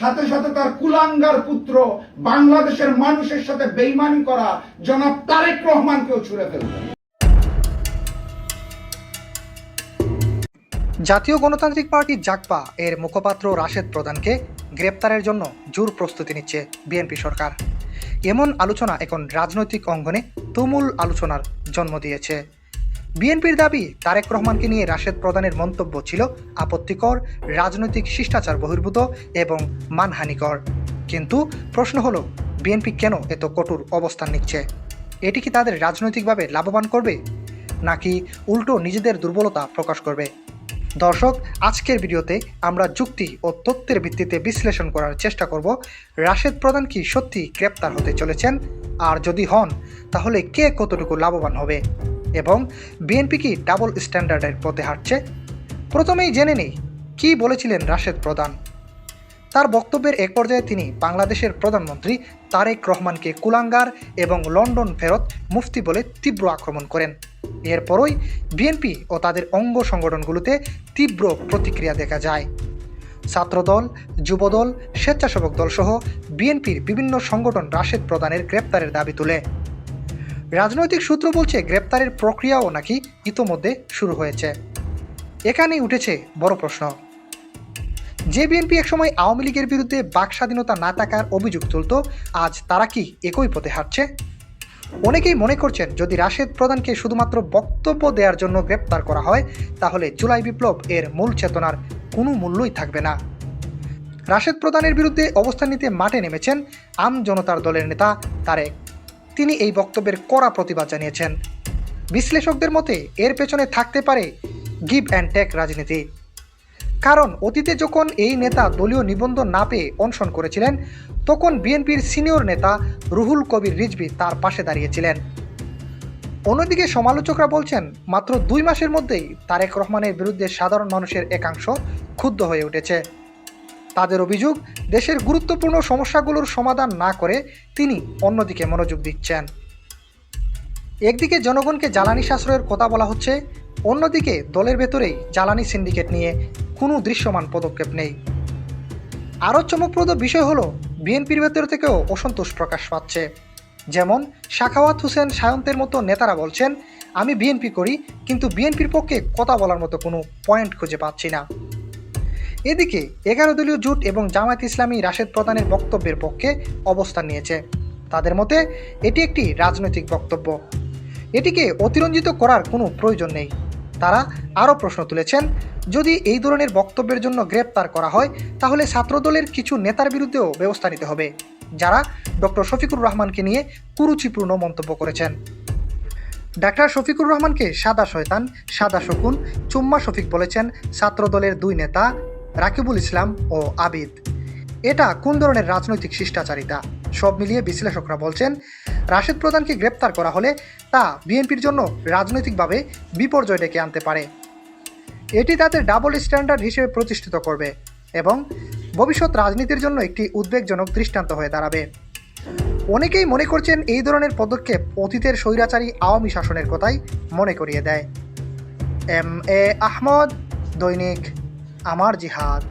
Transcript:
সাথে সাথে তার কুলাঙ্গার পুত্র বাংলাদেশের মানুষের সাথে বেইমানি করা জনাব তারেক রহমানকেও ছুঁড়ে ফেলবেন। জাতীয় গণতান্ত্রিক পার্টি জাগপা এর মুখপাত্র রাশেদ প্রধানকে গ্রেপ্তারের জন্য জোর প্রস্তুতি নিচ্ছে বিএনপি সরকার। এমন আলোচনা এখন রাজনৈতিক অঙ্গনে তুমুল আলোচনার জন্ম দিয়েছে। বিএনপির দাবি, তারেক রহমানকে নিয়ে রাশেদ প্রধানের মন্তব্য ছিল আপত্তিকর, রাজনৈতিক শিষ্টাচার বহির্ভূত এবং মানহানিকর। কিন্তু প্রশ্ন হলো, বিএনপি কেন এত কঠোর অবস্থান নিচ্ছে? এটি কি তাদের রাজনৈতিকভাবে লাভবান করবে, নাকি উল্টো নিজেদের দুর্বলতা প্রকাশ করবে? দর্শক, আজকের ভিডিওতে আমরা যুক্তি ও তথ্যের ভিত্তিতে বিশ্লেষণ করার চেষ্টা করব রাশেদ প্রধান কি সত্যি গ্রেপ্তার হতে চলেছেন, আর যদি হন তাহলে কে কতটুকু লাভবান হবে, এবং বিএনপি কি ডাবল স্ট্যান্ডার্ডের পথে হাঁটছে। প্রথমেই জেনে নেই কী বলেছিলেন রাশেদ প্রধান। তার বক্তব্যের এক পর্যায়ে তিনি বাংলাদেশের প্রধানমন্ত্রী তারেক রহমানকে কুলাঙ্গার এবং লন্ডন ফেরত মুফতি বলে তীব্র আক্রমণ করেন। এরপরই বিএনপি ও তাদের অঙ্গ সংগঠনগুলোতে তীব্র প্রতিক্রিয়া দেখা যায়। ছাত্রদল, যুবদল, স্বেচ্ছাসেবক দলসহ বিএনপির বিভিন্ন সংগঠন রাশেদ প্রধানের গ্রেপ্তারের দাবি তুলে। রাজনৈতিক সূত্র বলছে, গ্রেপ্তারের প্রক্রিয়াও নাকি ইতোমধ্যে শুরু হয়েছে। এখানেই উঠেছে বড় প্রশ্ন, যে বিএনপি একসময় আওয়ামী লীগের বিরুদ্ধে বাক স্বাধীনতা না থাকার অভিযোগ তুলত, আজ তারা কি একই পথে হাঁটছে? অনেকেই মনে করছেন, যদি রাশেদ প্রধানকে শুধুমাত্র বক্তব্য দেওয়ার জন্য গ্রেপ্তার করা হয়, তাহলে জুলাই বিপ্লব এর মূল চেতনার কোনো মূল্যই থাকবে না। রাশেদ প্রধানের বিরুদ্ধে অবস্থান নিতে মাঠে নেমেছেন আম জনতার দলের নেতা তারেক। তিনি এই বক্তব্যের কড়া প্রতিবাদ জানিয়েছেন। বিশ্লেষকদের মতে এর পেছনে থাকতে পারে গিভ অ্যান্ড টেক রাজনীতি। কারণ অতীতে যখন এই নেতা দলীয় নিবন্ধন না পেয়ে অনশন করেছিলেন, তখন বিএনপির সিনিয়র নেতা রুহুল কবির রিজভী তার পাশে দাঁড়িয়েছিলেন। অন্যদিকে সমালোচকরা বলছেন, মাত্র 2 মাসের মধ্যেই তারেক রহমানের বিরুদ্ধে সাধারণ মানুষের একাংশ ক্ষুব্ধ হয়ে উঠেছে। তাদের অভিযোগ, দেশের গুরুত্বপূর্ণ সমস্যাগুলোর সমাধান না করে তিনি অন্যদিকে মনোযোগ দিচ্ছেন। একদিকে জনগণকে জ্বালানি সাশ্রয়ের কথা বলা হচ্ছে, অন্যদিকে দলের ভেতরেই জ্বালানি সিন্ডিকেট নিয়ে কোনো দৃশ্যমান পদক্ষেপ নেই। আরও চমকপ্রদ বিষয় হলো, বিএনপির ভেতর থেকেও অসন্তোষ প্রকাশ পাচ্ছে। যেমন সাখাওয়াত হোসেন সায়ন্তের মতো নেতারা বলছেন, আমি বিএনপি করি, কিন্তু বিএনপির পক্ষে কথা বলার মতো কোনো পয়েন্ট খুঁজে পাচ্ছি না। এদিকে 11 দলীয় জোট এবং জামায়াত ইসলামী রাশেদ প্রধানের বক্তব্যের পক্ষে অবস্থান নিয়েছে। তাদের মতে এটি একটি রাজনৈতিক বক্তব্য, এটিকে অতিরঞ্জিত করার কোনো প্রয়োজন নেই। তারা আরও প্রশ্ন তুলেছেন, যদি এই ধরনের বক্তব্যের জন্য গ্রেপ্তার করা হয়, তাহলে ছাত্রদলের কিছু নেতার বিরুদ্ধেও ব্যবস্থা নিতে হবে, যারা ডক্টর শফিকুর রহমানকে নিয়ে কুরুচিপূর্ণ মন্তব্য করেছেন। ডাক্তার শফিকুর রহমানকে সাদা শয়তান, সাদা শকুন, চুম্মা শফিক বলেছেন ছাত্রদলের 2 নেতা রাকিবুল ইসলাম ও আবিদ। এটা কোন ধরনের রাজনৈতিক শিষ্টাচারিতা? সব মিলিয়ে বিশ্লেষকরা বলছেন, রাশেদ প্রধানকে গ্রেপ্তার করা হলে তা বিএনপির জন্য রাজনৈতিকভাবে বিপর্যয় ডেকে আনতে পারে। এটি তাদের ডাবল স্ট্যান্ডার্ড হিসেবে প্রতিষ্ঠিত করবে এবং ভবিষ্যৎ রাজনীতির জন্য একটি উদ্বেগজনক দৃষ্টান্ত হয়ে দাঁড়াবে। অনেকেই মনে করছেন, এই ধরনের পদক্ষেপ অতীতের স্বৈরাচারী আওয়ামী শাসনের কথাই মনে করিয়ে দেয়। এম এ আহমদ, দৈনিক আমার জিহাদ।